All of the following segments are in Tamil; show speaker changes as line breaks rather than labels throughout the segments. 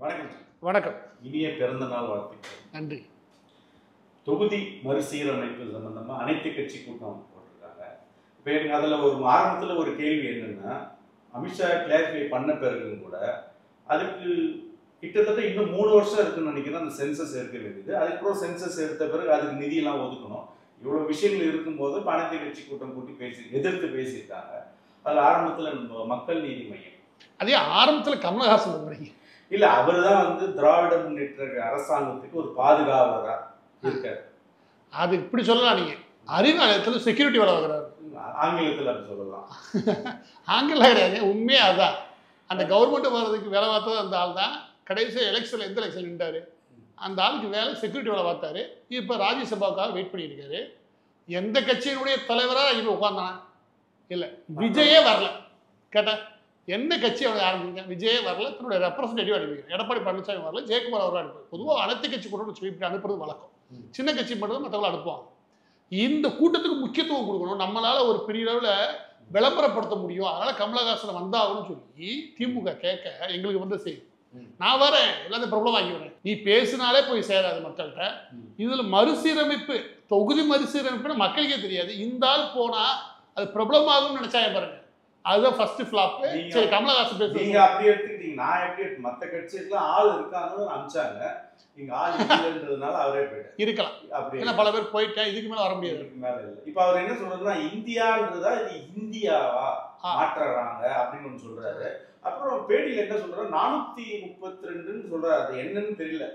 வணக்கம்.
வணக்கம்.
இனிய பிறந்த நாள் வாழ்த்துக்கள்.
நன்றி.
தொகுதி மறுசீரமைப்பு சம்பந்தமா அனைத்து கட்சி கூட்டம் போட்டிருக்காங்க. இப்போ எனக்கு அதில் ஆரம்பத்தில் ஒரு கேள்வி என்னன்னா, அமித்ஷா கிளாரிஃபை பண்ண பிறகும் கூட அதுக்கு கிட்டத்தட்ட இன்னும் 3 வருஷம் இருக்குன்னு நினைக்கிறேன். அந்த சென்சஸ் எடுக்க வேண்டியது, அதுக்கப்புறம் சென்சஸ் எடுத்த பிறகு அதுக்கு நிதியெல்லாம் ஒதுக்கணும். இவ்வளோ விஷயங்கள் இருக்கும்போது அனைத்து கட்சி கூட்டம் கூட்டி எதிர்த்து பேசியிருக்காங்க. அதில் ஆரம்பத்தில் மக்கள் நீதி மையம்,
அதே ஆரம்பத்தில் கமலஹாசன் பண்ணுறீங்க
இல்ல, அவர் தான் திராவிட முன்னேற்ற அரசாங்கத்துக்கு ஒரு பாதுகாவலரா இருக்காரு.
அது இப்படி சொல்லலாம். நீங்க அறிவாலயத்தில் செக்யூரிட்டி வேலை வைக்கிறாரு.
ஆங்கிலத்தில் அப்படி சொல்லலாம்.
ஆங்கிலம் கிடையாது, உண்மையே அதுதான். அந்த கவர்மெண்ட் வர்றதுக்கு வேலை பார்த்தது அந்த ஆள் தான். கடைசி எலெக்ஷன்ல எந்த எலெக்ஷன் நின்றாரு, அந்த ஆளுக்கு வேலை செக்யூரிட்டி வேலை பார்த்தாரு. இப்போ ராஜ்யசபாவுக்காக வெயிட் பண்ணிட்டு இருக்காரு. எந்த கட்சியினுடைய தலைவராக இப்போ உட்கார்ந்தானா? இல்லை, விஜயே வரல. கேட்டேன், என்ன கட்சி அவங்க ஆரம்பிங்க? விஜயே வரல, தன்னுடைய ரெப்ரஸன்டேட்டிவ் அனுப்பிங்க. எடப்பாடி பழனிசாமி வரல, ஜெயக்குமார் அவர்கள் அனுப்புவார். பொதுவாக அனைத்து கட்சி கூட்டம் இப்படி அனுப்புறது வழக்கம். சின்ன கட்சி மட்டும் மற்றவங்களை அனுப்புவாங்க. இந்த கூட்டத்துக்கு முக்கியத்துவம் கொடுக்கணும், நம்மளால ஒரு பெரிய அளவில் விளம்பரப்படுத்த முடியும், அதனால கமலஹாசன் வந்தாகணும்னு சொல்லி திமுக கேட்க எங்களுக்கு வந்து செய்யுது. நான் வரேன், எல்லாத்தையும் ப்ராப்ளம் வாங்கி வரேன், நீ பேசினாலே போய் சேராது மக்கள்கிட்ட. இதுல மறுசீரமைப்பு, தொகுதி மறுசீரமைப்புன்னு மக்களுக்கே தெரியாது. இந்த ஆள் போனா அது ப்ராப்ளம் ஆகும்னு நினைச்சாங்க பாருங்க. அதுதான் ஃபர்ஸ்ட் ஃபிளாப். சரி, கமலஹாசன் பேசுறீங்க,
நீங்க அப்படி எடுத்துக்கிட்டீங்க. நான் எப்படி மற்ற கட்சிகளுக்கு ஆள் இருக்காங்கன்னு அனுப்பிச்சாங்க, நீங்க ஆள் இல்லைன்றதுனால அவரே போயிட்டார்.
இருக்கலாம், அப்படி ஏன்னா பல பேர் போயிட்டேன், இதுக்கு மேல வர முடியாது.
இதுக்கு மேல இல்லை. இப்ப அவர் என்ன சொல்றதுன்னா, இந்தியான்றதா இது இந்தியாவா மாற்றுறாங்க அப்படின்னு ஒன்று சொல்றாரு. அப்புறம் பேட்டியில் என்ன சொல்றாரு, 432 சொல்றாரு. அது என்னன்னு தெரியல,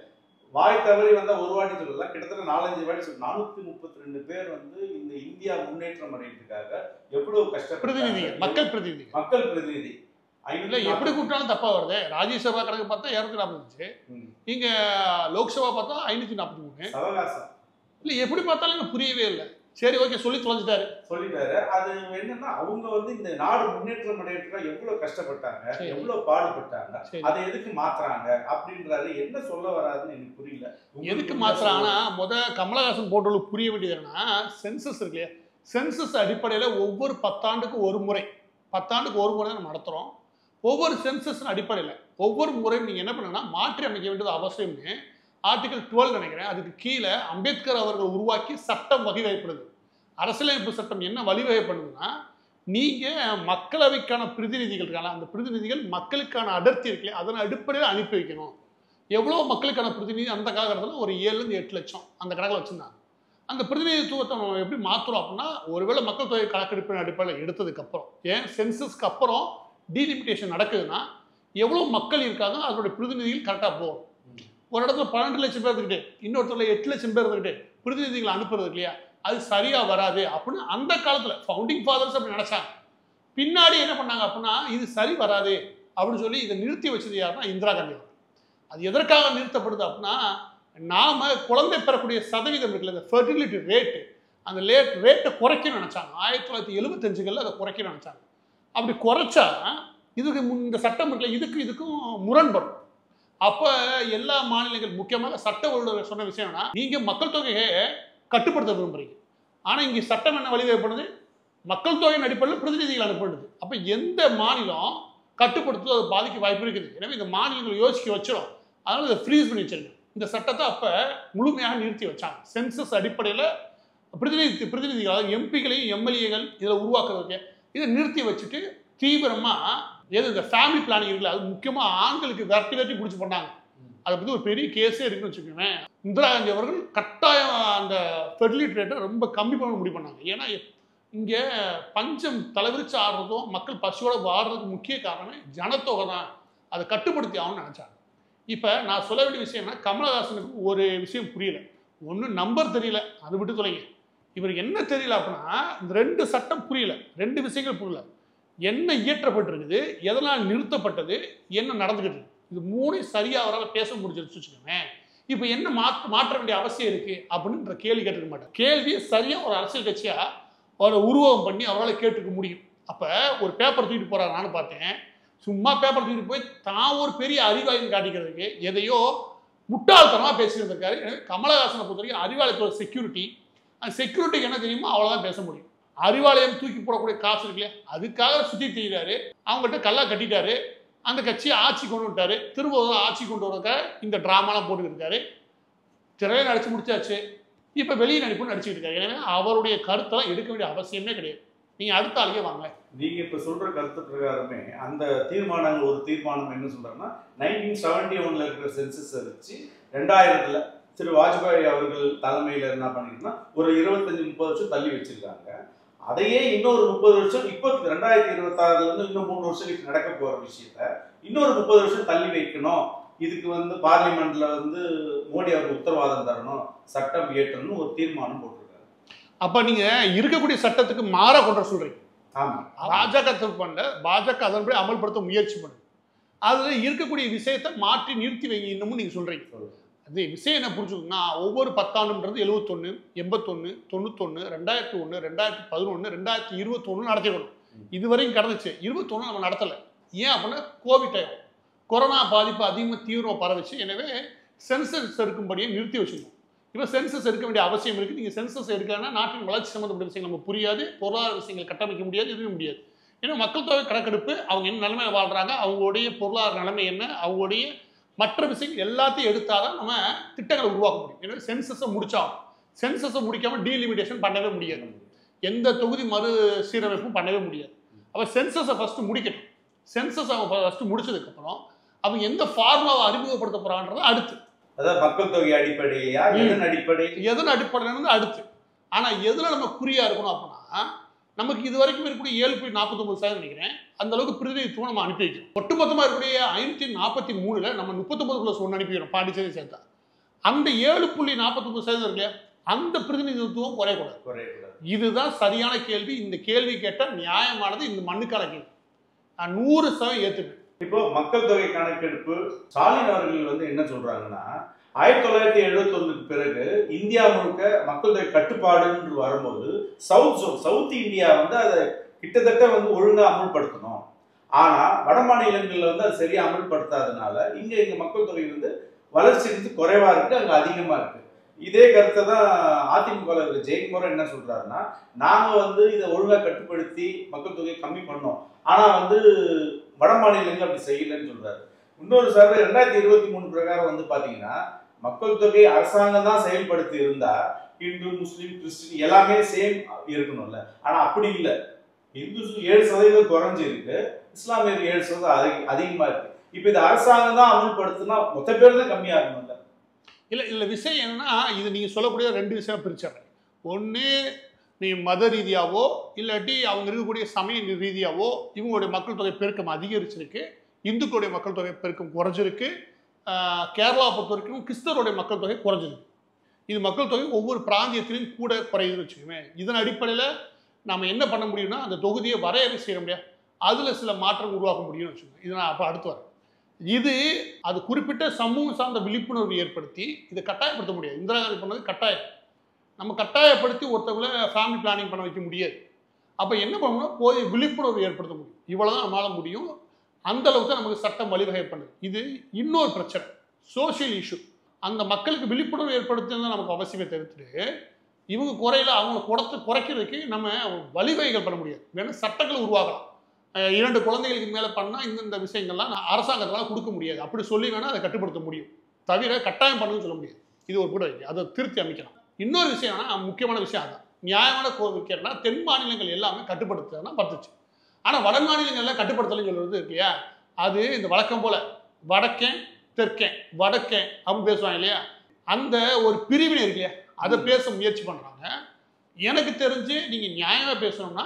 வாய் தவறி வந்தா ஒரு வாட்டி சொல்லலாம், கிட்டத்தட்ட 4-5 வாட்டி சொல்ல. 432 பேர் இந்த இந்தியா முன்னேற்றம் அடைகிறதுக்காக எவ்வளவு கஷ்டப்பட்டு,
மக்கள் பிரதிநிதி,
மக்கள் பிரதிநிதி
எப்படி கூட்டாலும் தப்பா வருது. ராஜ்யசபா கணக்கு பார்த்தா 240, இங்க லோக்சபா பார்த்தா 543
அவகாசம்.
இல்ல எப்படி பார்த்தாலும் எனக்கு புரியவே இல்லை. சரி, ஓகே, சொல்லி தொலைஞ்சிட்டாரு.
அது என்னன்னா, அவங்க இந்த நாடு முன்னேற்றம் அடைகிறதுக்காக எவ்வளவு கஷ்டப்பட்டாங்க, எவ்வளவு பாடுபட்டாங்க, அதை எதுக்கு மாத்துறாங்க அப்படின்றாரு. என்ன சொல்ல வராதுன்னு எனக்கு புரியல.
எதுக்கு மாத்துறாங்கன்னா, கமலஹாசன் போட்டவங்களுக்கு புரிய வேண்டியது என்னன்னா, சென்சஸ் இருக்கு இல்லையா, சென்சஸ் அடிப்படையில் ஒவ்வொரு 10 ஆண்டுக்கு ஒரு முறை தான் நம்ம நடத்துறோம். ஒவ்வொரு சென்சஸ் அடிப்படையில் ஒவ்வொரு முறையும் நீங்க என்ன பண்ணுங்கன்னா மாற்றி அமைக்க வேண்டியது அவசியம்னு ஆர்டிகல் 12 நினைக்கிறேன், அதுக்கு கீழே அம்பேத்கர் அவர்கள் உருவாக்கி சட்டம் வழிவகைப்படுது. அரசியலமைப்பு சட்டம் என்ன வழிவகைப்படுதுன்னா, நீங்க மக்களவைக்கான பிரதிநிதிகள் இருக்காங்க, அந்த பிரதிநிதிகள் மக்களுக்கான அடர்த்தி இருக்கு, அதன் அடிப்படையில் அனுப்பி வைக்கணும். எவ்வளோ மக்களுக்கான பிரதிநிதி அந்த காலகட்டத்தில் ஒரு 7-8 லட்சம் அந்த கணக்கில் வச்சுருந்தாங்க. அந்த பிரதிநிதித்துவத்தை நம்ம எப்படி மாற்றுறோம் அப்படின்னா, ஒருவேளை மக்கள் தொகை கணக்கெடுப்பின் அடிப்படையில் எடுத்ததுக்கப்புறம், ஏன் சென்சஸ்க்கு அப்புறம் டீலிமிட்டேஷன் நடக்குதுன்னா, எவ்வளோ மக்கள் இருக்காங்க அதனுடைய பிரதிநிதிகள் கரெக்டாக போகும். ஒரு இடத்துல 12 லட்சம் பேர் இருந்துக்கிட்டு இன்னொருத்தர 8 லட்சம் பேர் இருந்துக்கிட்டு பிரதிநிதிகளை அனுப்புறது இல்லையா, அது சரியா வராது அப்படின்னு அந்த காலத்துல ஃபவுண்டிங் ஃபாதர்ஸ் அப்படி நினைச்சாங்க. பின்னாடி என்ன பண்ணாங்க அப்படின்னா, இது சரி வராது அப்படின்னு சொல்லி இதை நிறுத்தி வச்சது யாருன்னா இந்திரா காந்தி. அது எதற்காக நிறுத்தப்படுது அப்படின்னா, நாம குழந்தை பெறக்கூடிய சதவீதம் இருக்குல்ல, இந்த ஃபெர்டிலிட்டி ரேட்டு, அந்த ரேட்டை குறைக்கணும்னு நினைச்சாங்க. 1975 அதை குறைக்கணும்னு நினைச்சாங்க. அப்படி குறைச்சா இதுக்கு இந்த சட்டம் இருக்குல்ல, இதுக்கும் முரண்படும். அப்ப எல்லா மாநிலங்கள், முக்கியமாக சட்ட ஒழுங்கு சொன்ன விஷயம்னா, நீங்க மக்கள் தொகையை கட்டுப்படுத்த விரும்புறீங்க, ஆனா இங்க சட்டம் என்ன வழிவகைப்படுது, மக்கள் தொகையின் அடிப்படையில் பிரதிநிதிகள் அனுப்படுது. அப்ப எந்த மாநிலம் கட்டுப்படுத்துவோ அது பாதிக்க வாய்ப்பு இருக்குது. எனவே இந்த மாநிலங்கள் யோசிக்க வச்சிடும், அதனால இதை ஃப்ரீஸ் பண்ணி வச்சிருங்க. இந்த சட்டத்தை அப்ப முழுமையாக நிறுத்தி வச்சாங்க. சென்சஸ் அடிப்படையில் பிரதிநிதிகள், அதாவது எம்பிகளையும் எம்எல்ஏகள் இதில் உருவாக்குறதுக்கு இதை நிறுத்தி வச்சுட்டு தீவிரமா இந்த ஃபேமிலி பிளானிங் இருக்குல்ல, அது முக்கியமா ஆண்களுக்கு வெட்டி பிடிச்சி பண்ணாங்க. அதை பத்தி ஒரு பெரிய கேஸே இருக்குன்னு வச்சுக்கோங்க. இந்திரா காந்தி அவர்கள் கட்டாயம் அந்த ஃபெர்டிலிட்டி ரேட்டை ரொம்ப கம்மி பண்ண முடிவு பண்ணாங்க. ஏன்னா இங்க பஞ்சம் தலைவிரிச்சு ஆடுறதும் மக்கள் பசியோட வாடுறதுக்கு முக்கிய காரணம் ஜனத்தொகை தான், அதை கட்டுப்படுத்தி ஆகும்னு நினைச்சாங்க. இப்ப நான் சொல்ல வேண்டிய விஷயம் என்ன, கமலஹாசனுக்கு ஒரு விஷயம் புரியல. ஒன்றும் நம்பர் தெரியல, அது விட்டு தொலைங்க. இவருக்கு என்ன தெரியல அப்படின்னா, இந்த 2 சட்டம் புரியல, 2 விஷயங்கள் புரியல. என்ன இயற்றப்பட்டிருக்குது, எதனால் நிறுத்தப்பட்டது, என்ன நடந்துக்கிட்டு, இது 3 சரியா அவரால் பேச முடிஞ்சிருச்சு வச்சுக்கோங்க. இப்போ என்ன மாற்ற வேண்டிய அவசியம் இருக்கு அப்படின்ற கேள்வி கேட்டுக்க மாட்டார். கேள்வியை சரியா ஒரு அரசியல் கட்சியா அவரை உருவகம் பண்ணி அவரால் கேட்டுக்க முடியும். அப்ப ஒரு பேப்பர் தூக்கிட்டு போறாரு, நானும் பார்த்தேன். சும்மா பேப்பர் தூக்கிட்டு போய் தான் ஒரு பெரிய அறிவாளின்னு காட்டிக்கிறதுக்கு எதையோ முட்டாள்தனமா பேசிட்டு இருக்காரு. எனவே கமலஹாசனை பொறுத்த வரைக்கும் அறிவாலயத்தோட செக்யூரிட்டி, அந்த செக்யூரிட்டிக்கு என்ன தெரியுமோ அவ்வளவுதான் பேச முடியும். அறிவாலயம் தூக்கி போடக்கூடிய காசு இருக்கு இல்லையா, அதுக்காக சுத்தி திரிகிறாரு. அவங்ககிட்ட கல்லா கட்டிட்டாரு. அந்த கட்சியை ஆட்சி கொண்டு விட்டாரு. திரும்பவும் ஆட்சி கொண்டு வரக்க இந்த டிராமாலாம் போட்டுக்கிட்டு இருக்காரு. திரையை நடிச்சு முடிச்சாச்சு. இப்போ வெளியே நடிப்பு நடிச்சுட்டு இருக்காரு. எனவே அவருடைய கருத்தெல்லாம் எடுக்க வேண்டிய அவசியமே கிடையாது. நீங்க அடுத்த ஆளுக்கே வாங்க.
நீங்க இப்ப சொல்ற கருத்து பிரகாரமே அந்த தீர்மானங்கள் ஒரு தீர்மானம் என்ன சொல்றாங்கன்னா 1971 இருக்கிற சென்சஸ் வச்சு 2000 திரு வாஜ்பாய் அவர்கள் தலைமையில என்ன பண்ணிருக்குன்னா ஒரு 25-30 வருஷம் தள்ளி வச்சிருக்காங்க. அதையே இன்னொரு 30 வருஷம் இப்போ 2026 இருந்து இன்னும் 3 வருஷம் நடக்க போற விஷயத்த இன்னொரு 30 வருஷம் தள்ளி வைக்கணும். இதுக்கு பார்லிமெண்ட்ல மோடி அவர்கள் உத்தரவாதம் தரணும், சட்டம் இயற்றணும் ஒரு தீர்மானம் போட்டிருக்காங்க.
அப்ப நீங்க இருக்கக்கூடிய சட்டத்துக்கு மாற கொண்டு சொல்றீங்க.
ஆமா,
பாஜக பண்ணல, பாஜக அதன்படி அமல்படுத்த முயற்சி பண்ணுது. அதுல இருக்கக்கூடிய விஷயத்தை மாற்றி நிறுத்தி வைங்க இன்னமும் நீங்க சொல்றீங்க. அது விஷயம் என்ன புரிஞ்சுக்கணும்னா ஒவ்வொரு 10 ஆண்டுன்றது 71, 81, 91, 2001, 2011, 2021 நடத்திக்கணும். இதுவரையும் கடந்துச்சு. 21 நம்ம நடத்தலை. ஏன் அப்படின்னா கோவிட் டைம், கொரோனா பாதிப்பு அதிகமாக தீவிரம் பரவிச்சு. எனவே சென்சஸ் எடுக்கும்படியே நிறுத்தி வச்சுக்கணும். இப்போ சென்சஸ் எடுக்க வேண்டிய அவசியம் இருக்குது. நீங்கள் சென்சஸ் எடுக்கலன்னா நாட்டின் வளர்ச்சி சம்மந்தப்பட்ட விஷயங்கள் நமக்கு புரியாது, பொருளாதார விஷயங்கள் கட்டமைக்க முடியாது, எதுவும் முடியாது. ஏன்னா மக்கள் தொகை கணக்கெடுப்பு, அவங்க என்ன நிலைமையில் வாழ்கிறாங்க, அவங்களுடைய பொருளாதார நிலைமை என்ன, அவங்களுடைய மற்ற விஷயங்கள் எல்லாத்தையும் எடுத்தாதான் நம்ம திட்டங்களை உருவாக்க முடியும். எனவே சென்சஸை முடிச்சாகும். சென்சஸை முடிக்காமல் டீலிமிட்டேஷன் பண்ணவே முடியாது. எந்த தொகுதி மறு சீரமைப்பும் பண்ணவே முடியாது. அப்போ சென்சஸை ஃபஸ்ட்டு முடிக்கட்டும். சென்சஸ் அவங்க ஃபஸ்ட்டு முடிச்சதுக்கப்புறம் அவங்க எந்த ஃபார்முலாவை அறிமுகப்படுத்த போகிறான்றது அடுத்து.
அதாவது மக்கள் தொகை அடிப்படையா,
எதன் அடிப்படையிலிருந்து அடுத்து. ஆனால் எதில் நம்ம குறியா இருக்கணும் அப்படின்னா நமக்கு இது வரைக்கும் இருக்கக்கூடிய 7.49% நினைக்கிறேன் அந்த அளவுக்கு பிரதிநிதித்துவம் நம்ம அனுப்பி வைக்கிறோம். ஒட்டுமொத்தமாக இருக்கக்கூடிய 543 நம்ம 39+1 அனுப்பிக்கிறோம் பாண்டிச்சேரி சேர்த்தா. அந்த 7.49% இருக்கு அந்த பிரதிநிதித்துவம் குறையக்கூடாது. இதுதான் சரியான கேள்வி. இந்த கேள்வி கேட்டால் நியாயமானது, இந்த மண்ணுக்கான கேள்வி. நான் 100% ஏற்றுப்பேன்.
இப்போ மக்கள் தொகை கணக்கெடுப்பு ஸ்டாலின் அவர்கள் என்ன சொல்றாங்கன்னா 1971 பிறகு இந்தியா முழுக்க மக்கள் தொகை கட்டுப்பாடுன்னு வரும்போது சவுத் இந்தியா அதை கிட்டத்தட்ட ஒழுங்கா அமுல்படுத்தணும். ஆனா வட மாநிலங்கள்ல அது சரியா அமுல்படுத்தாதனால எங்க மக்கள் தொகை வளர்ச்சி குறைவா இருக்கு, அங்க அதிகமா இருக்கு. இதே கருத்தை தான் அதிமுக ஜெயக்குமார் என்ன சொல்றாருன்னா நாங்க இதை ஒழுங்கா கட்டுப்படுத்தி மக்கள் தொகையை கம்மி பண்ணோம், ஆனா வட மாநிலங்கள் அப்படி செய்யலன்னு சொல்றாரு. இன்னொரு சார் 2023 பிரகாரம் பாத்தீங்கன்னா மக்கள் தொகை அரசாங்கம் தான் செயல்படுத்தி இருந்தா இந்து முஸ்லீம் கிறிஸ்டின் எல்லாமே சேம் இருக்கணும்ல. ஆனா அப்படி இல்லை. இந்து 7% குறைஞ்சு இருக்கு, இஸ்லாமியர் 7% அதிகமா இருக்கு. இப்ப இது அரசாங்கம் தான் அமல்படுத்தினா மொத்த பேர் தான் கம்மியா இருக்கணும்ல.
இல்ல விஷயம் என்னன்னா இது நீங்க சொல்லக்கூடிய 2 விஷயம் பிரிச்சாங்க. ஒன்று நீ மத ரீதியாவோ இல்லாட்டி அவங்க இருக்கக்கூடிய சமய ரீதியாவோ இவங்களுடைய மக்கள் தொகை பெருக்கம் அதிகரிச்சிருக்கு, இந்துக்களுடைய மக்கள் தொகை பெருக்கம் குறைஞ்சிருக்கு. கேரளா பொறுத்த வரைக்கும் கிறிஸ்தவருடைய மக்கள் தொகை குறைஞ்சிருக்கு. இது மக்கள் தொகை ஒவ்வொரு பிராந்தியத்திலையும் கூட குறையுதுன்னு வச்சுக்கோமே. இதன் அடிப்படையில் நம்ம என்ன பண்ண முடியும்னா அந்த தொகுதியை வரையறை செய்ய முடியாது, அதில் சில மாற்றம் உருவாக்க முடியும்னு வச்சுக்கோங்க. இது நான் அப்போ அடுத்து வரேன். இது அது குறிப்பிட்ட சமூகம் சார்ந்த விழிப்புணர்வு ஏற்படுத்தி இதை கட்டாயப்படுத்த முடியாது. இந்திரா காந்தி பண்ணது கட்டாயம். நம்ம கட்டாயப்படுத்தி ஒருத்தவங்களை ஃபேமிலி பிளானிங் பண்ண வைக்க முடியாது. அப்போ என்ன பண்ணணும்னா போய் விழிப்புணர்வு ஏற்படுத்த முடியும். இவ்வளோதான் நம்மளால முடியும். அந்த அளவுக்கு தான் நமக்கு சட்டம் வழிவகை பண்ணுது. இது இன்னொரு பிரச்சனை, சோசியல் இஷ்யூ. அந்த மக்களுக்கு விழிப்புணர்வு ஏற்படுத்துறது நமக்கு அவசியமே தவிர்த்துட்டு இவங்க குறையில அவங்களை குறைக்கிறதுக்கு நம்ம வழிவகைகள் பண்ண முடியாது. வேணா சட்டங்களை உருவாகலாம். 2 குழந்தைகளுக்கு மேலே பண்ணால் இந்த விஷயங்கள்லாம் அரசாங்கத்தால் கொடுக்க முடியாது, அப்படி சொல்லி வேணால் அதை கட்டுப்படுத்த முடியும், தவிர கட்டாயம் பண்ணுன்னு சொல்ல முடியாது. இது ஒரு கூட இருக்கு, அதை திருத்தி அமைக்கலாம். இன்னொரு விஷயம்னா முக்கியமான விஷயம் அதான் நியாயமான கோரிக்கைன்னா தென் மாநிலங்கள் எல்லாமே கட்டுப்படுத்துறதுனா பத்துச்சு. ஆனால் வட மாநிலங்கள்லாம் கட்டுப்படுத்தலைன்னு சொல்றது இல்லையா, அது இந்த வழக்கம் போல வடக்கேன் தெற்கேன் வடக்கேன் அப்படின்னு பேசுவாங்க இல்லையா, அந்த ஒரு பிரிவினை இருக்கு இல்லையா, அதை பேச முயற்சி பண்ணுறாங்க. எனக்கு தெரிஞ்சு நீங்கள் நியாயமாக பேசணும்னா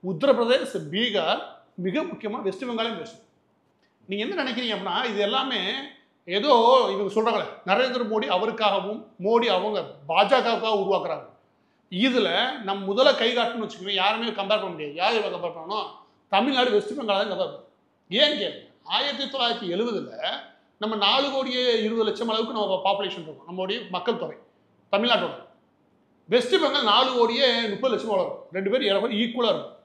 உத்தரப்பிரதேஷ், பீகார், மிக முக்கியமாக வெஸ்ட் பெங்காலையும் பேசணும். நீங்கள் என்ன நினைக்கிறீங்க அப்படின்னா இது எல்லாமே ஏதோ இவங்க சொல்கிறாங்களே நரேந்திர மோடி அவருக்காகவும் மோடி அவங்க பாஜகவுக்காக உருவாக்குறாங்க. இதில் நம் முதல்ல கை காட்டுன்னு வச்சுக்கோங்க, யாருமே கம்பேர் பண்ண முடியாது. யார் இவங்க கம்பேர் பண்ணணும்? தமிழ்நாடு வெஸ்ட் பெங்கால் தான் கம்பேர் பண்ணணும். ஏன்னு கேளுங்க, 1970 நம்ம 4,20,00,000 அளவுக்கு நம்ம பாப்புலேஷன் இருக்கும், நம்மளுடைய மக்கள் தொகை தமிழ்நாட்டோட. வெஸ்ட் பெங்கால் 4,30,00,000 வளரும். 2 பேர் ஈக்குவலாக இருக்கும்,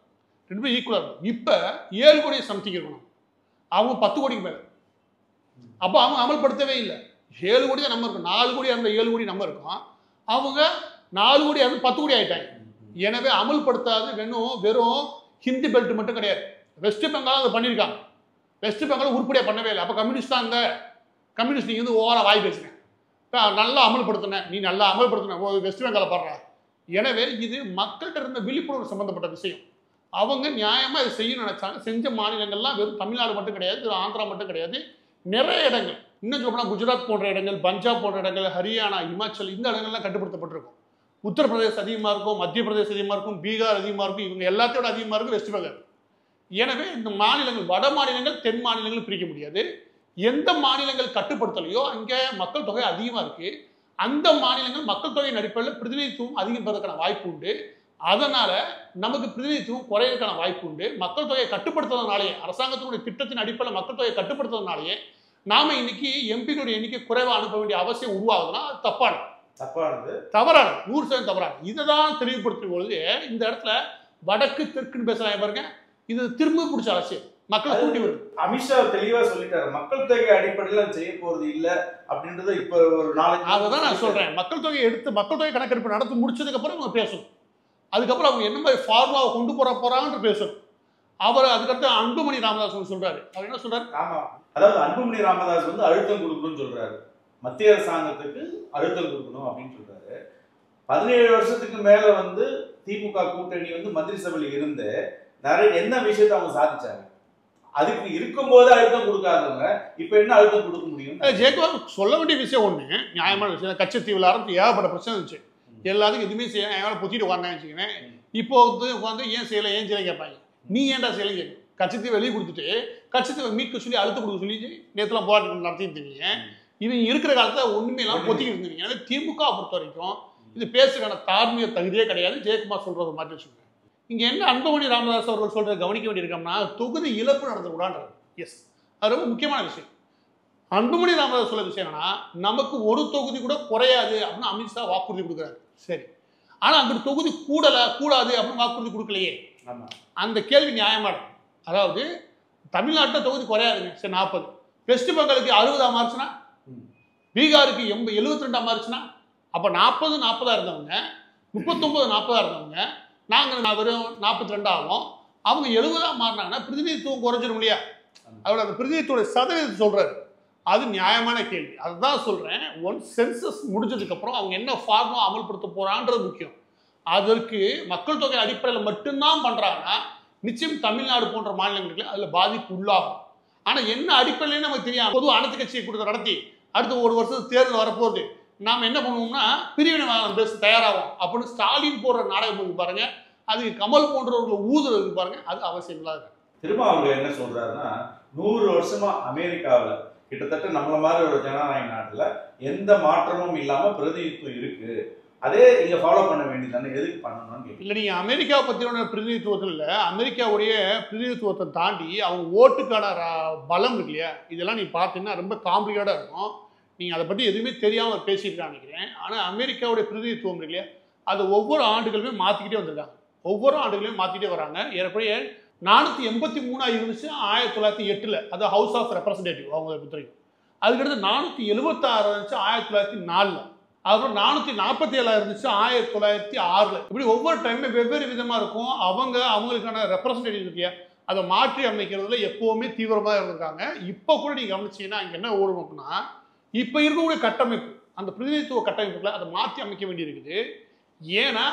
2 பேர் ஈக்குவலாக இருக்கும். இப்போ 7 கோடி சம்திங் இருக்கணும், அவங்க 10 கோடிக்கு மேலே. அப்போ அவங்க அமல்படுத்தவே இல்லை. 7 கோடி தான் நம்ம இருக்கும், 4 கோடி அந்த 7 கோடி நம்ம இருக்கும். அவங்க 4 கோடி 10 கோடி ஆகிட்டாங்க. எனவே அமல்படுத்தாது வெறும் ஹிந்தி பெல்ட் மட்டும் கிடையாது, வெஸ்ட் பெங்கால் அதை பண்ணியிருக்காங்க. வெஸ்ட் பெங்கால் உருப்படியாக பண்ணவே இல்லை. அப்போ கம்யூனிஸ்ட் தான் இந்த கம்யூனிஸ்ட் நீங்கள் வந்து ஓவராக வாய் பேசுங்க, இப்போ நல்லா அமல்படுத்தின, நீ நல்லா அமல்படுத்தின வெஸ்ட் பெங்காலை பாடுற. எனவே இது மக்கள்கிட்ட இருந்த விழிப்புணர்வு சம்பந்தப்பட்ட விஷயம். அவங்க நியாயமாக இதை செய்யணும்னு நினைச்சாங்க. செஞ்ச மாநிலங்கள்லாம் வெறும் தமிழ்நாடு மட்டும் கிடையாது, வெறும் ஆந்திரா மட்டும் கிடையாது, நிறைய இடங்கள், இன்னும் சொல்லப்போனால் குஜராத் போன்ற இடங்கள், பஞ்சாப் போன்ற இடங்கள், ஹரியானா, இமாச்சல், இந்த இடங்கள்லாம் கட்டுப்படுத்தப்பட்டிருக்கும். உத்தரப்பிரதேசம் அதிகமாக இருக்கும், மத்திய பிரதேசம் அதிகமாக இருக்கும், பீகார் அதிகமாக இருக்கும், இவங்க எல்லாத்தையோட அதிகமாக இருக்கும் வெஸ்ட் பெங்கால். எனவே இந்த மாநிலங்கள், வட மாநிலங்கள் தென் மாநிலங்கள் பிரிக்க முடியாது. எந்த மாநிலங்கள் கட்டுப்படுத்தலையோ அங்கே மக்கள் தொகை அதிகமாக இருக்கு. அந்த மாநிலங்கள் மக்கள் தொகையின் அடிப்படையில் பிரதிநிதித்துவம் அதிகம் பெறதுக்கான வாய்ப்பு உண்டு. அதனால நமக்கு பிரதிநிதித்துவம் குறையறதுக்கான வாய்ப்பு உண்டு. மக்கள் தொகையை கட்டுப்படுத்துறதுனாலேயே, அரசாங்கத்தினுடைய திட்டத்தின் அடிப்படையில் மக்கள் தொகையை கட்டுப்படுத்துறதுனாலேயே நாம இன்னைக்கு எம்பிகளுடைய எண்ணிக்கை குறைவா அனுப்ப வேண்டிய அவசியம் உருவாகுதுன்னா அது தவறானது 100% தவறானது. இதை தான் தெளிவுபடுத்தும் பொழுது இந்த இடத்துல வடக்கு தெற்குன்னு பேசுறாங்க பாருங்க, இது திரும்ப பிடிச்ச அரசியல் மக்களை தூண்டி வருது.
அமித்ஷா தெளிவா சொல்லிட்டாரு, மக்கள் தொகை அடிப்படையில் செய்ய போறது இல்ல அப்படின்றது இப்ப ஒரு நாளைக்கு.
அதான் நான் சொல்றேன், மக்கள் தொகை எடுத்து மக்கள் தொகை கணக்கெடுப்பு நடத்தி முடிச்சதுக்கு அப்புறம் அவங்க பேசணும். அதுக்கப்புறம் அவங்க என்ன மாதிரி ஃபார்முலாவை கொண்டு போறாங்கன்னு பேசணும். அவர் அதுக்கடுத்து அன்புமணி ராமதாஸ் சொல்றாரு. அவர் என்ன சொல்றாரு?
ஆமா, அதாவது அன்புமணி ராமதாஸ் வந்து அழுத்தம் கொடுக்கணும்னு சொல்றாரு, மத்திய அரசாங்கத்துக்கு அழுத்தம் கொடுக்கணும் அப்படின்னு சொல்றாரு. 17 வருஷத்துக்கு மேல வந்து திமுக கூட்டணி வந்து மந்திரி சபையில் இருந்து நிறைய என்ன விஷயத்தை அவங்க சாதிச்சாங்க. அதுக்கு இருக்கும்போது அழுத்தம் கொடுக்காதவங்க இப்ப என்ன அழுத்தம் கொடுக்க முடியும்?
ஜெயக்குமார் சொல்ல வேண்டிய விஷயம் ஒண்ணு, நியாயமான விஷயம். கச்சத்தீவுல ஆரம்பிச்சு ஏகப்பட்ட பிரச்சனை இருந்துச்சு. எல்லாத்துக்கும் எதுவுமே செய்ய பொத்திட்டு உட்காந்து வச்சுக்கேன். இப்போ வந்து உட்காந்து ஏன் செய்யலை ஏன் செய்யலை கேட்பாங்க. நீ ஏன்டா செய்யலை கேட்கும். கச்சத்தீவு வெளியே கொடுத்துட்டு கச்சத்தீவை மீட்க சொல்லி அழுத்த கொடுக்க சொல்லி நேற்றுலாம் போராட்டம் நடத்திட்டு இருந்தீங்க. இது இருக்கிற காலத்தில் ஒண்ணுமே எல்லாம் பொத்திக்கிட்டு இருந்தீங்க. எனவே திமுக பொறுத்த வரைக்கும் இது பேசுறதுக்கான தார்மீக தகுதியே கிடையாது. ஜெயக்குமார் சொல்றதை மாற்றி வச்சுக்கோங்க. இங்க என்ன அன்புமணி ராமதாஸ் அவர்கள் சொல்றதை கவனிக்க வேண்டியிருக்கோம்னா, தொகுதி இழப்பு நடத்தக்கூடாது. எஸ், அது ரொம்ப முக்கியமான விஷயம். அன்புமணி ராமதாஸ் சொல்ல விஷயம் என்னன்னா, நமக்கு ஒரு தொகுதி கூட குறையாது அப்படின்னு அமித்ஷா வாக்குறுதி கொடுக்குறாரு. சரி, ஆனா அங்க தொகுதி கூடாது அப்படின்னு வாக்குறுதி கொடுக்கலையே. அந்த கேள்வி நியாயமானது. அதாவது தமிழ்நாட்டில் தொகுதி குறையாதுங்க, சரி 40, வெஸ்ட் பெங்காலுக்கு 60 மாறுச்சுன்னா, பீகாருக்கு 72 மாறுச்சுன்னா, அப்போ 40 இருந்தவங்க 39 40 இருந்தவங்க நாங்கள் வெறும் 42 ஆகும். அவங்க 70 மாறினாங்கன்னா பிரதிநிதித்துவம் குறைஞ்சிடும் இல்லையா? அதோட அந்த பிரதிநிதித்துவ சதவீதம் சொல்றாரு. அது நியாயமான கேள்வி. அதுதான் சொல்றேன், ஒன் சென்சஸ் முடிஞ்சதுக்கு அப்புறம் அவங்க என்ன ஃபார்முலா அமல்படுத்த போறான்றது முக்கியம். அதற்கு மக்கள் தொகை அடிப்படையில் மட்டும்தான் பண்றாங்கன்னா நிச்சயம் தமிழ்நாடு போன்ற மாநிலங்களுக்கு அதுல பாதிப்பு உள்ளாகும். ஆனா என்ன அடிப்படையிலே நமக்கு தெரியும். பொதுவாக அனைத்து கட்சியை கூட்டத்தை நடத்தி அடுத்த ஒரு வருஷத்துக்கு தேர்தல் வரப்போகுது, நாம என்ன பண்ணுவோம்னா பிரிவினைவாதம் பேச தயாராகும் அப்படின்னு ஸ்டாலின் போடுற நாடகம் பாருங்க, அதுக்கு கமல் போன்றவர்கள் ஊதுறது பாருங்க, அது அவசியம் இல்லாத.
திரும்ப அவங்க என்ன சொல்றாருன்னா, 100 வருஷமா அமெரிக்காவில் கிட்டத்தட்ட நம்மள மாதிரி ஒரு ஜனநாயக நாட்டுல எந்த மாற்றமும் இல்லாம பிரதிநிதித்துவம் இருக்கு, அதே இங்க ஃபாலோ பண்ண வேண்டியதானே, எதுக்கு பண்ணணும்னு இல்லை.
நீங்க அமெரிக்கா பத்தின பிரதிநிதித்துவத்தில் இல்லை, அமெரிக்காவுடைய பிரதிநிதித்துவத்தை தாண்டி அவங்க ஓட்டுக்கான பலம் இருக்கு இல்லையா, இதெல்லாம் நீ பார்த்தீங்கன்னா ரொம்ப காம்ப்ளிகேட்டா இருக்கும். நீங்க அதை பத்தி எதுவுமே தெரியாம பேசியிருக்கான்னு நினைக்கிறேன். ஆனா அமெரிக்காவுடைய பிரதிநிதித்துவம் இருக்கு இல்லையா, அது ஒவ்வொரு ஆண்டுகளுமே மாத்திக்கிட்டே வந்திருக்காங்க. ஒவ்வொரு ஆண்டுகளையும் மாத்திட்டே வராங்க. ஏறக்குறைய 483 இருந்துச்சு 1908, அது ஹவுஸ் ஆஃப் ரெப்ரசன்டேட்டிவ் அவங்க பொறுத்தவரைக்கும். அதுக்கடுத்து 476 இருந்துச்சு 1904, அப்புறம் 447 இருந்துச்சு 1906. இப்படி ஒவ்வொரு டைமுமே வெவ்வேறு விதமா இருக்கும். அவங்களுக்கான ரெப்ரசன்டேட்டிவ் இருக்கியா அதை மாற்றி அமைக்கிறதுல எப்பவுமே தீவிரமா இருந்திருக்காங்க. இப்போ கூட நீங்க கவனிச்சீங்கன்னா இங்க என்ன ஓடும் அப்படின்னா, இப்போ இருக்கக்கூடிய கட்டமைப்பு, அந்த பிரதிநிதித்துவ கட்டமைப்புல அதை மாற்றி அமைக்க வேண்டி இருக்குது. ஏன்னா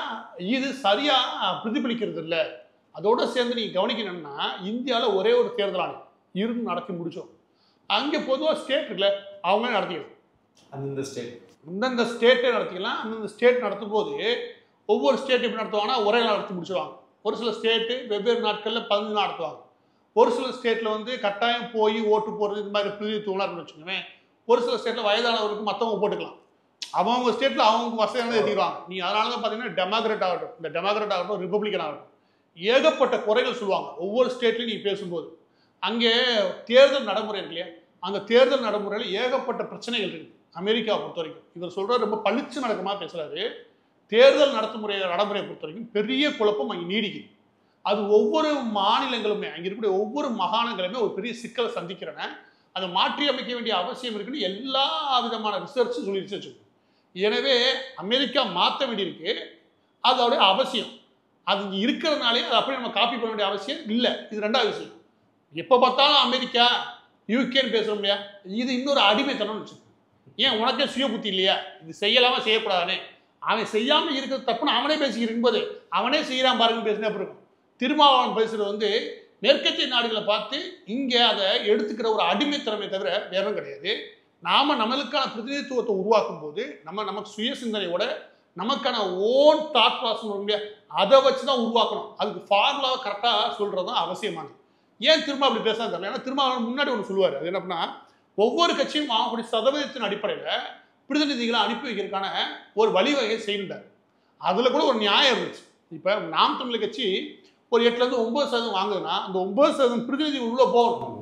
இது சரியா பிரதிபலிக்கிறது இல்லை. அதோட சேர்ந்து நீங்க கவனிக்கணும்னா, இந்தியாவில் ஒரே ஒரு தேர்தல் ஆணையம் இருந்து நடத்தி முடிச்சோம். அங்கே பொதுவாக ஸ்டேட் இருக்குல்ல, அவங்களே நடத்திக்கலாம். அந்தந்த ஸ்டேட்டே நடத்திக்கலாம். அந்தந்த ஸ்டேட் நடத்தும் போது ஒவ்வொரு ஸ்டேட் எப்படி நடத்துவாங்கன்னா ஒரே நாள் நடத்தி முடிச்சுடுவாங்க. ஒரு சில ஸ்டேட்டு வெவ்வேறு நாட்களில் 15 நாள் நடத்துவாங்க. ஒரு சில ஸ்டேட்டில் வந்து கட்டாயம் போய் ஓட்டு போடுறது இந்த மாதிரி பிரதிநிதித்துவம்லாம் இருக்குன்னு வச்சுக்கோங்க. ஒரு சில ஸ்டேட்டில் வயதானவருக்கு மற்றவங்க போட்டுக்கலாம். அவங்க ஸ்டேட்டில் அவங்க வசதியானதை எதிர்வாங்க. நீ அதனால தான் பார்த்தீங்கன்னா டெமோக்ராட் ஆகட்டும் ரிப்பப்ளிகன் ஆகட்டும் ஏகப்பட்ட குறைகள் சொல்லுவாங்க ஒவ்வொரு ஸ்டேட்லையும் நீ பேசும்போது. அங்கே தேர்தல் நடைமுறை இருக்கு இல்லையா, அந்த தேர்தல் நடைமுறையில் ஏகப்பட்ட பிரச்சனைகள் இருக்குது அமெரிக்காவை பொறுத்த வரைக்கும். இவர் சொல்கிறார் ரொம்ப பளிச்சு நடக்கமாக பேசுகிறாரு. தேர்தல் நடைமுறையை பொறுத்த வரைக்கும் பெரிய குழப்பம் அங்கே நீடிக்குது. அது ஒவ்வொரு மாநிலங்களுமே, அங்கே இருக்கக்கூடிய ஒவ்வொரு மாகாணங்களுமே ஒரு பெரிய சிக்கலை சந்திக்கிறன. அதை மாற்றி அமைக்க வேண்டிய அவசியம் இருக்குன்னு எல்லா விதமான ரிசர்ச்சும் சொல்லிடுச்சு வச்சுக்கோங்க. எனவே அமெரிக்கா மாற்ற வேண்டியிருக்கு, அதோடைய அவசியம். அது இங்கே இருக்கிறதுனாலே அதை அப்படியே நம்ம காப்பி பண்ண வேண்டிய அவசியம் இல்லை. இது ரெண்டாவது விஷயம். எப்போ பார்த்தாலும் அமெரிக்கா யூகேன்னு பேசுகிறோம் இல்லையா, இது இன்னொரு அடிமைத்தனம்னு வச்சுக்கோங்க. ஏன் உனக்கே சுய புத்தி இல்லையா, இது செய்யலாமா செய்யக்கூடாதுன்னு? அவன் செய்யாமல் இருக்கிறது தப்புன்னு அவனே பேசிக்கிட்டு போது அவனே செய்யறான் பாருங்கன்னு பேசினா அப்படி இருக்கும். திருமாவளவன் பேசுறது வந்து மேற்கத்திய நாடுகளை பார்த்து இங்கே அதை எடுத்துக்கிற ஒரு அடிமைத்தனமே தவிர வேற கிடையாது. நாம நம்மளுக்கான பிரதிநிதித்துவத்தை உருவாக்கும் போது நமக்கு சுய சிந்தனையோட நமக்கான ஓன் தாட் ப்ராசஸ் அதை வச்சு தான் உருவாக்கணும். அதுக்கு ஃபார்முலாவை கரெக்டாக சொல்றது தான் அவசியமானது. ஏன் திரும்ப அப்படி பேச தெரியல? ஏன்னா திருமாவளவன் முன்னாடி ஒன்று சொல்லுவார். அது என்னன்னா, ஒவ்வொரு கட்சியும் வாங்கக்கூடிய சதவீதத்தின் அடிப்படையில் பிரதிநிதிகளை அனுப்பி வைக்கிறதுக்கான ஒரு வழிவகை செய்கின்றார். அதில் கூட ஒரு நியாயம் இருந்துச்சு. இப்போ நாம் தமிழர் கட்சி ஒரு 8-9% வாங்குதுன்னா அந்த 9% பிரதிநிதி உள்ள போகணும்.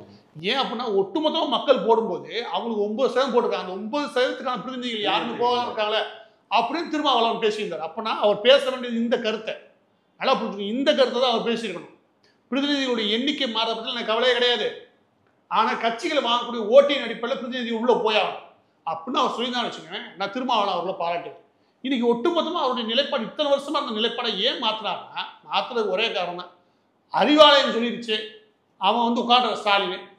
ஏன் அப்படின்னா ஒட்டுமொத்தமாக மக்கள் போடும்போது அவங்களுக்கு 9% போட்டிருக்காங்க. அந்த 9%க்கான பிரதிநிதிகள் யாருன்னு போகாம இருக்காங்களே அப்படின்னு திருமாவளவன் பேசியிருந்தார். அப்படின்னா அவர் பேச வேண்டியது இந்த கருத்தை நல்லா புரிஞ்சுக்கணும். இந்த கருத்தை தான் அவர் பேசியிருக்கணும். பிரதிநிதிகளுடைய எண்ணிக்கை மாறத பற்றி எனக்கு கவலையே கிடையாது. ஆனால் கட்சிகளை வாங்கக்கூடிய ஓட்டின் அடிப்படையில் பிரதிநிதி உள்ள போயாகணும் அப்படின்னு அவர் சொல்லிதான் வச்சுக்கோங்க. நான் திருமாவளவன் அவர்களை பாராட்டேன். இன்னைக்கு ஒட்டுமொத்தமாக அவருடைய நிலைப்பாடு இத்தனை வருஷமா அந்த நிலைப்பாடை ஏன் மாத்தினாருன்னா, மாத்துறதுக்கு ஒரே காரணம் தான். அறிவாலயம் சொல்லிடுச்சு, அவன் வந்து உட்காந்துற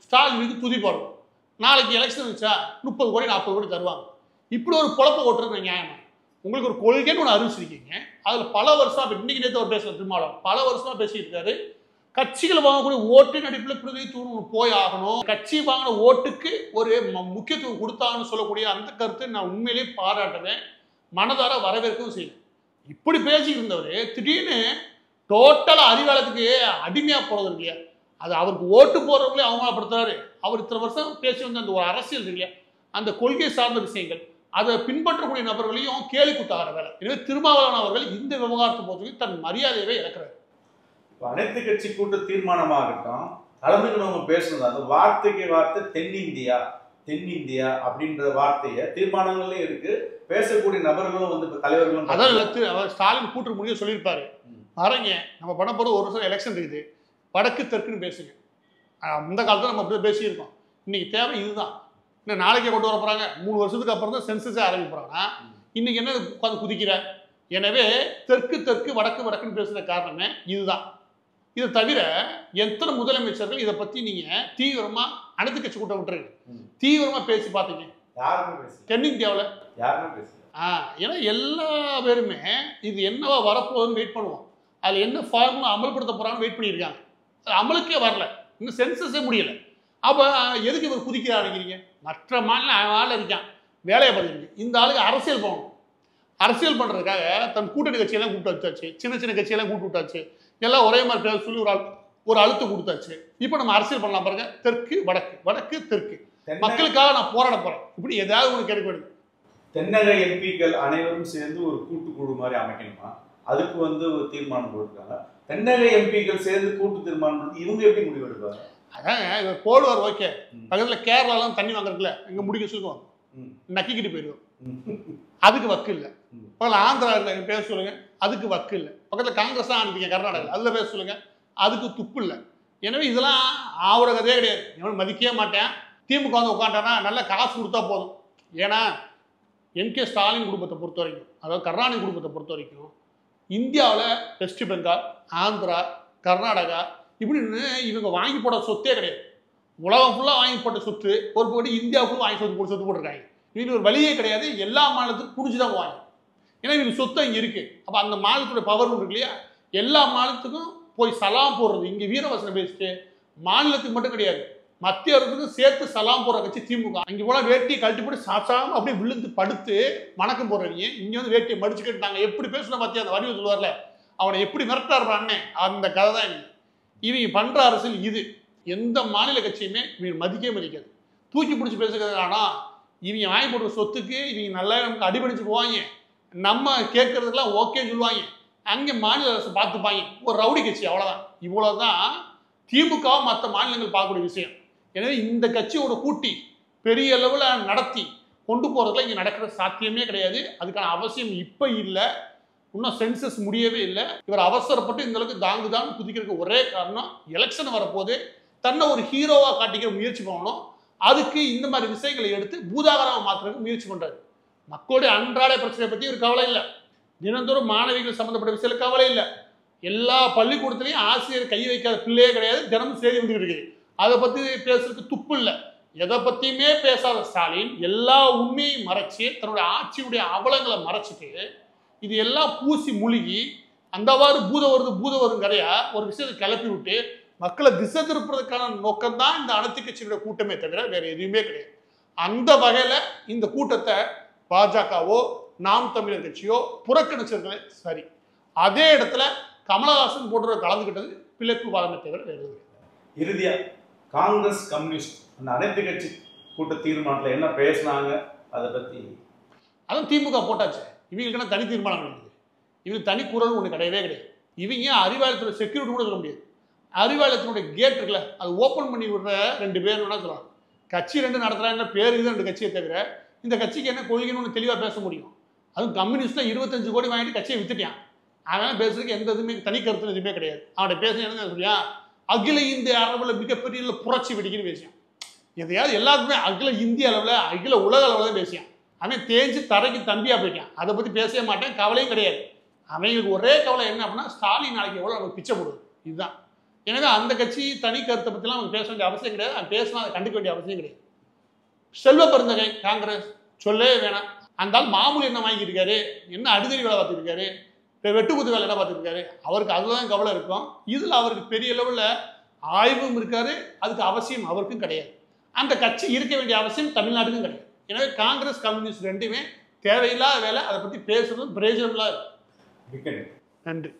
ஸ்டாலினுக்கு துதி போடணும். நாளைக்கு எலெக்ஷன் வச்சா 30 கோடி 40 கோடி தருவாங்க. இப்படி ஒரு குழப்ப ஓட்டுறது நியாயமா? உங்களுக்கு ஒரு கொள்கைன்னு ஒன்று அறிவிச்சிருக்கீங்க. அதில் பல வருஷம் இன்னைக்கு நேற்று அவர் பேசுகிற திருமாவளவன் பல வருஷமா பேசிட்டு இருக்காரு. கட்சிகள் வாங்கக்கூடிய ஓட்டின் அடிப்படையில் பிரதிநிதித்துவம் போய் ஆகணும், கட்சி வாங்கின ஓட்டுக்கு ஒரு முக்கியத்துவம் கொடுத்தாங்கன்னு சொல்லக்கூடிய அந்த கருத்தை நான் உண்மையிலேயே பாராட்டுவேன், மனதார வரவேற்கவும் செய்யும். இப்படி பேசிட்டு இருந்தவர் திடீர்னு டோட்டலாக அறிவாலயத்துக்கு அடிமையாக போகிறது இல்லையா, அது அவருக்கு ஓட்டு போடுறவங்களே அவமானப்படுத்துறாரு. அவர் இத்தனை வருஷம் பேசி வந்த அந்த ஒரு அரசியல் இல்லையா, அந்த கொள்கை சார்ந்த விஷயங்கள் அதை பின்பற்றக்கூடிய நபர்களையும் கேலி குத்தாகிற வேலை. எனவே திருமாவளவன் அவர்கள் இந்த விவகாரத்தை பொறுத்தவரைக்கும் தன் மரியாதையவே இழக்கிறார்.
அனைத்து கட்சி கூட்ட தீர்மானமாகட்டும், கலந்துக்கிறவங்க பேசுனது அந்த வார்த்தைக்கு வார்த்தை தென்னிந்தியா அப்படின்ற வார்த்தையை தீர்மானங்களே இருக்கு. பேசக்கூடிய நபர்களும் வந்து தலைவர்களும்
அதான் ஸ்டாலின் கூட்டு முடிய சொல்லியிருப்பாரு. பாருங்க, நம்ம பண்ண போகிறது ஒரு வருஷம் எலெக்ஷன் இருக்குது, வடக்கு தெற்குன்னு பேசுங்க. அந்த காலத்தில் நம்ம அப்படி பேசியிருக்கோம். இன்னைக்கு தேவை இதுதான். இன்னும் நாளைக்கே கொண்டு வர போறாங்க. 3 வருஷத்துக்கு அப்புறம் தான் சென்சஸே ஆரம்பிப்பாங்க. இன்னைக்கு என்ன உட்காந்து குதிக்கிற? எனவே தெற்கு வடக்குன்னு பேசுற காரணமே இதுதான். இதை தவிர எத்தனை முதலமைச்சர்கள் இதை பத்தி நீங்க தீவிரமா அனைத்து கட்சி கூட்டம் விட்டுருங்க, தீவிரமா பேசி பார்த்தீங்க? தென்னிந்தியாவில் யாருமே பேசல. ஏன்னா எல்லா பேருமே இது என்னவா வரப்போகுதுன்னு வெயிட் பண்ணுவோம். அதில் என்ன ஃபார்முலா அமல்படுத்த போறாங்கன்னு வெயிட் பண்ணியிருக்காங்க. அமலுக்கே வரல, இன்னும் சென்சஸே முடியலை. அப்போ எதுக்கு இவர் குதிக்கிறாருங்கிறீங்க? மற்ற மாநில ஆள் இருக்கான், வேலையை பார்த்துருக்கு. இந்த ஆளுக்கு அரசியல் போகணும். அரசியல் பண்ணுறதுக்காக தன் கூட்டணி கட்சியெல்லாம் கூப்பிட்டு வச்சாச்சு, சின்ன கட்சியெல்லாம் கூப்பிட்டு விட்டாச்சு, எல்லாம் ஒரே மாதிரி பேச சொல்லி ஒரு அழுத்தம் கொடுத்தாச்சு. இப்போ நம்ம அரசியல் பண்ணலாம் பாருங்க. தெற்கு வடக்கு தெற்கு, மக்களுக்காக நான் போராட போறேன், இப்படி ஏதாவது ஒன்று கிடைக்க வேண்டும்.
தென்னக எம்பிக்கள் அனைவரும் சேர்ந்து ஒரு கூட்டுக்குழு மாதிரி அமைக்கணுமா? அதுக்கு வந்து ஒரு தீர்மானம் போட்டிருக்காங்க. தென்னக எம்பிக்கள் சேர்ந்து கூட்டு தீர்மானம் இவங்க எப்படி முடிவெடுப்பாங்க?
அதாங்க இவர் போடுவார். ஓகே, பக்கத்தில் கேரளாலாம் தண்ணி வாங்குறதுல இங்கே முடிக்க சொல்லுவோம், நக்கிக்கிட்டு போயிடுவோம். அதுக்கு வக்கு இல்லை. பக்கத்தில் ஆந்திராவில் பேச சொல்லுங்க, அதுக்கு வக்கு இல்லை. பக்கத்தில் காங்கிரஸ் தான் ஆரம்பிங்க கர்நாடகா, அதில் பேச சொல்லுங்க, அதுக்கு துப்பு இல்லை. எனவே இதெல்லாம் ஆவுற கதையே கிடையாது. எவனும் மதிக்கவே மாட்டேன். திமுக வந்து உட்காண்டானா நல்ல காசு கொடுத்தா போதும். ஏன்னா எம்கே ஸ்டாலின் குடும்பத்தை பொறுத்த வரைக்கும், அதாவது கருணாநிதி குடும்பத்தை பொறுத்த வரைக்கும், இந்தியாவில் வெஸ்ட் பெங்கால், ஆந்திரா, கர்நாடகா இப்படின்னு இவங்க வாங்கி போட சொத்தே கிடையாது. உலகம் ஃபுல்லாக வாங்கி போட்ட சொத்து ஒரு போட்டு இந்தியா ஃபுல்லாக வாங்கி சொத்து போட்டிருக்காங்க. இவங்க ஒரு வழியே கிடையாது. எல்லா மாநிலத்துக்கும் புடிச்சு தான் வாங்க. ஏன்னா இவங்க சொத்து இங்கே இருக்குது. அப்போ அந்த மாநிலத்துடைய பவர் ஒன்று இருக்கு இல்லையா, எல்லா மாநிலத்துக்கும் போய் சலாம் போடுறது. இங்கே வீரவசனம் பேசிட்டு மாநிலத்துக்கு மட்டும் கிடையாது, மத்திய அரசுக்கும் சேர்த்து சலாம் போடுற கட்சி திமுக. அங்கே போல வேட்டியை கழட்டி போட்டு சாச்சாம அப்படியே விழுந்து படுத்து வணக்கம் போடுறீங்க. இங்கே வந்து வேட்டியை மடிச்சுக்கிட்டு நாங்கள் எப்படி பேசுன மத்திய அந்த வடிவ சொல்லுவார்ல, அவனை எப்படி மிரட்டாருப்பான்னு அந்த கதை தான். இவங்க பண்ற அரசியல் இது. எந்த மாநில கட்சியுமே இவங்க மதிக்காது, தூக்கி பிடிச்சி பேசுகிறது. ஆனால் இவங்க வாங்கி போடுற சொத்துக்கு இவங்க நல்லா நமக்கு அடிபடிச்சு போவாங்க. நம்ம கேட்கறதுக்கெல்லாம் ஓகேன்னு சொல்லுவாங்க. அங்கே மாநில அரசு பார்த்துப்பாங்க. ஒரு ரவுடி கட்சி, அவ்வளோதான். இவ்வளோதான் திமுக மற்ற மாநிலங்கள் பார்க்கக்கூடிய விஷயம். எனவே இந்த கட்சியோட கூட்டி பெரிய அளவில் நடத்தி கொண்டு போகிறதுல இங்கே நடக்கிற சாத்தியமே கிடையாது. அதுக்கான அவசியம் இப்போ இல்லை. இன்னும் சென்சஸ் முடியவே இல்லை. இவர் அவசரப்பட்டு இந்த அளவுக்கு தாங்குதான் குதிக்கிறதுக்கு ஒரே காரணம், எலெக்ஷன் வரப்போது தன்னை ஒரு ஹீரோவாக காட்டிக்கிற முயற்சி பண்ணணும். அதுக்கு இந்த மாதிரி விஷயங்களை எடுத்து பூதாகரமாக மாற்றுறதுக்கு முயற்சி பண்ணுறாரு. மக்களுடைய அன்றாட பிரச்சனையை பற்றி ஒரு கவலை இல்லை. தினந்தோறும் மாணவிகள் சம்மந்தப்பட்ட விஷயத்தில் கவலை இல்லை. எல்லா பள்ளிக்கூடத்துலையும் ஆசிரியர் கை வைக்காத பிள்ளையே கிடையாது. தினமும் செய்தி வந்துட்டு இருக்குது. அதை பத்தி பேசுறதுக்கு துப்பு இல்லை. எதை பத்தியுமே பேசாத ஸ்டாலின் எல்லா உண்மையும் மறைச்சு தன்னுடைய ஆட்சியுடைய அவலங்களை மறைச்சிட்டு இது எல்லாம் பூசி முழுகி அந்தவாறு பூத வருங்க கதையா ஒரு விஷயத்தை கிளப்பி விட்டு மக்களை திசை திருப்புறதுக்கான நோக்கம் தான் இந்த அனைத்து கட்சியுடைய கூட்டமே தவிர வேற எதுவுமே கிடையாது. அந்த வகையில இந்த கூட்டத்தை பாஜகவோ நாம் தமிழர் கட்சியோ புறக்கணிச்சிருக்கல சரி. அதே இடத்துல கமலஹாசன் போன்ற கலந்துக்கிட்டது பிழைப்பு வாதமே தவிர வேற எதுவும்.
இறுதியா காங்கிரஸ் கம்யூனிஸ்ட் அந்த அனைத்து கட்சி கூட்ட தீர்மானத்தில் என்ன பேசினாங்க அதை பத்தி?
அதுவும் திமுக போட்டாச்சு. இவங்களுக்குன்னா தனி தீர்மானம் கிடையாது. இவங்களுக்கு தனி குரல் ஒன்று கிடையவே கிடையாது. இவங்க அறிவாலயத்தோட செக்யூரிட்டி கூட சொல்ல முடியாது. அறிவாலயத்தினுடைய கேட் இருக்குல்ல அது ஓப்பன் பண்ணி விடுற 2 பேர் வேணா சொல்லலாம். கட்சி 2 நடத்துறாங்க பேருக்கு தான் 2 கட்சியை தவிர இந்த கட்சிக்கு என்ன கொள்கைன்னு தெளிவாக பேச முடியும். அதுவும் கம்யூனிஸ்ட்ல 25 கோடி வாங்கிட்டு கட்சியை வித்துட்டான். அதனால பேசுறதுக்கு எந்த இதுவுமே தனி கருத்து எதுவுமே கிடையாது. அவனுடைய பேச என்ன சொல்லியா அகில இந்திய அளவில் மிகப்பெரிய புரட்சி வெடிக்குன்னு பேசியான். எதையாவது எல்லாத்துக்குமே அகில இந்திய அளவில் அகில உலக அளவில் தான் பேசியான். அவன் தேஞ்சு தரைக்கு தம்பியா போயிட்டான். அதை பற்றி பேசவே மாட்டேன், கவலையும் கிடையாது. அவங்களுக்கு ஒரே கவலை என்ன அப்படின்னா ஸ்டாலின் நாளைக்கு எவ்வளோ நமக்கு பிச்சை போடுது இதுதான். எனவே அந்த கட்சி தனி கருத்தை பற்றிலாம் அவங்க பேச வேண்டிய அவசியம் கிடையாது. அவன் பேசினா அதை கண்டுக்க வேண்டிய அவசியம் கிடையாது. செல்வ பெருந்தகை காங்கிரஸ் சொல்லவே வேணாம். அந்த மாமூல் என்ன வாங்கியிருக்காரு, என்ன அடிதடி வேலை பார்த்துருக்காரு, வெட்டுக்குத்து வேலை என்ன பார்த்துருக்காரு, அவருக்கு அதுதான் கவலை இருக்கும். இதில் அவருக்கு பெரிய லெவலில் ஆய்வும் இருக்காரு. அதுக்கு அவசியம் அவருக்கும் கிடையாது. அந்த கட்சி இருக்க வேண்டிய அவசியம் தமிழ்நாட்டுக்கும் கிடையாது. எனவே காங்கிரஸ் கம்யூனிஸ்ட் ரெண்டுமே தேவையில்லாத வேலை. அதை பற்றி பேசுறது பிரயோஜனமில்லாத.
நன்றி.